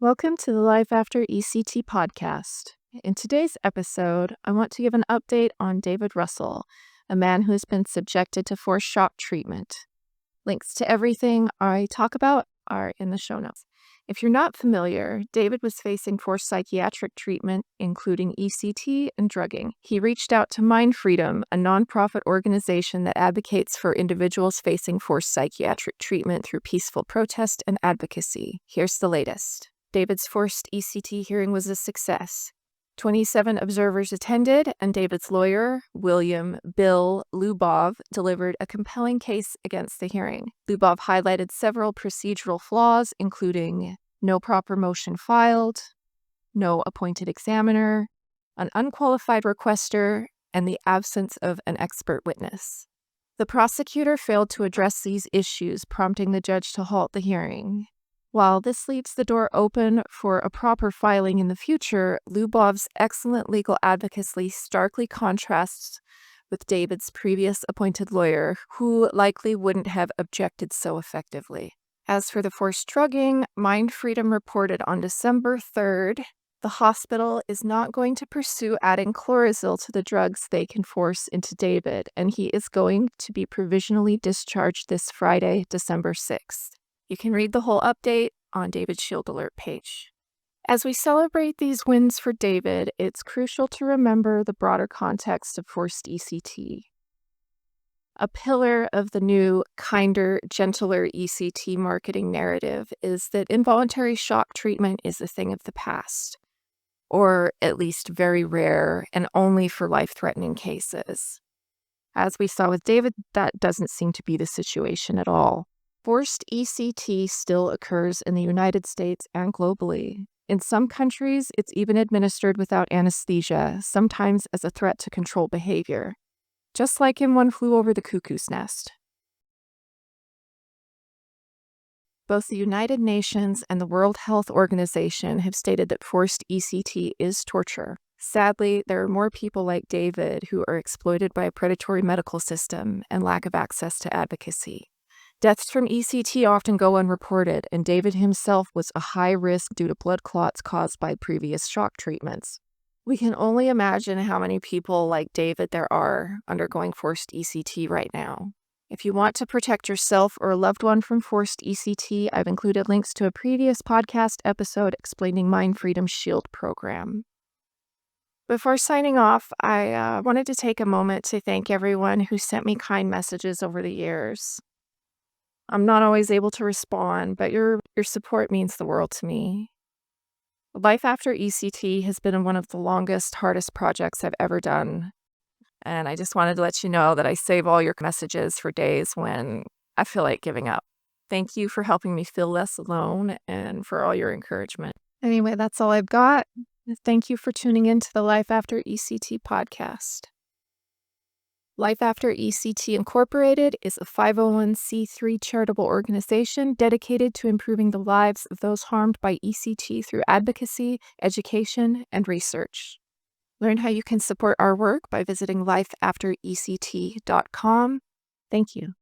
Welcome to the Life After ECT podcast. In today's episode, I want to give an update on David Russel, a man who has been subjected to forced shock treatment. Links to everything I talk about are in the show notes. If you're not familiar, David was facing forced psychiatric treatment, including ECT and drugging. He reached out to Mind Freedom, a nonprofit organization that advocates for individuals facing forced psychiatric treatment through peaceful protest and advocacy. Here's the latest. David's forced ECT hearing was a success. 27 observers attended, and David's lawyer, Bill Lubov, delivered a compelling case against the hearing. Lubov highlighted several procedural flaws, including no proper motion filed, no appointed examiner, an unqualified requester, and the absence of an expert witness. The prosecutor failed to address these issues, prompting the judge to halt the hearing. While this leaves the door open for a proper filing in the future, Lubov's excellent legal advocacy starkly contrasts with David's previous appointed lawyer, who likely wouldn't have objected so effectively. As for the forced drugging, Mind Freedom reported on December 3rd, the hospital is not going to pursue adding chlorazil to the drugs they can force into David, and he is going to be provisionally discharged this Friday, December 6th. You can read the whole update on David's Shield Alert page. As we celebrate these wins for David, it's crucial to remember the broader context of forced ECT. A pillar of the new, kinder, gentler ECT marketing narrative is that involuntary shock treatment is a thing of the past, or at least very rare and only for life-threatening cases. As we saw with David, that doesn't seem to be the situation at all. Forced ECT still occurs in the United States and globally. In some countries, it's even administered without anesthesia, sometimes as a threat to control behavior, just like in One Flew Over the Cuckoo's Nest. Both the United Nations and the World Health Organization have stated that forced ECT is torture. Sadly, there are more people like David who are exploited by a predatory medical system and lack of access to advocacy. Deaths from ECT often go unreported, and David himself was a high risk due to blood clots caused by previous shock treatments. We can only imagine how many people like David there are undergoing forced ECT right now. If you want to protect yourself or a loved one from forced ECT, I've included links to a previous podcast episode explaining Mind Freedom's Shield program. Before signing off, I wanted to take a moment to thank everyone who sent me kind messages over the years. I'm not always able to respond, but your support means the world to me. Life After ECT has been one of the longest, hardest projects I've ever done. And I just wanted to let you know that I save all your messages for days when I feel like giving up. Thank you for helping me feel less alone and for all your encouragement. Anyway, that's all I've got. Thank you for tuning in to the Life After ECT podcast. Life After ECT Incorporated is a 501c3 charitable organization dedicated to improving the lives of those harmed by ECT through advocacy, education, and research. Learn how you can support our work by visiting lifeafterect.com. Thank you.